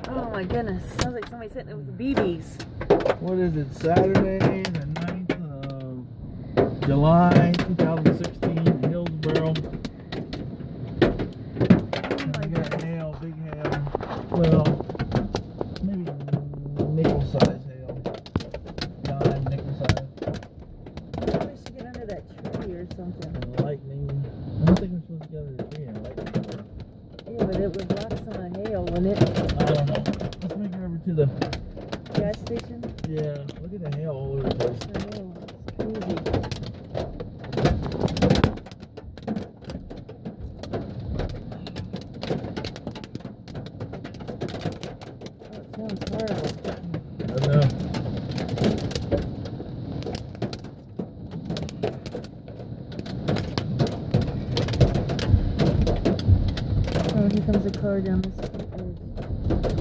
Oh my goodness. Sounds like somebody said it was the BBs. What is it? Saturday, the 9th of July, 2016, in Hillsboro. I got hail, big hail. Well, maybe nickel size hail. Dime, nickel size. I wish we should get under that tree or something. And lightning. I don't think we're supposed to get under the tree and lightning. Yeah, but it would block some of the hail, wouldn't it? I don't know. Let's make it over to the Gas station? yeah. Look at the hail all over the place. I know. It's crazy. Oh, it sounds horrible. I know. Oh, here comes a car down this road.